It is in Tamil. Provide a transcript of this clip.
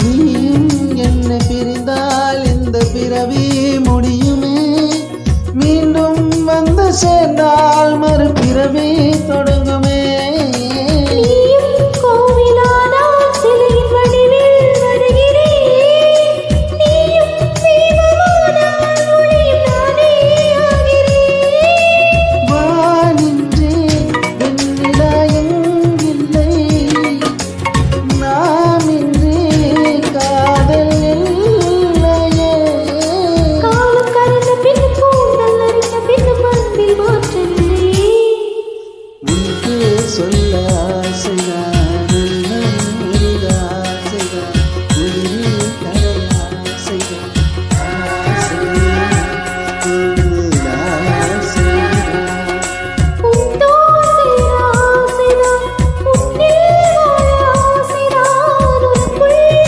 நீயும் என்னை பிரிந்தால் இந்த பிறவி முடியுமே, மீண்டும் வந்து சேர்ந்தால் மறுபிறவி தொடங்குமே. சொல்ல ஆசைதான், ஆசைதான் உயிர்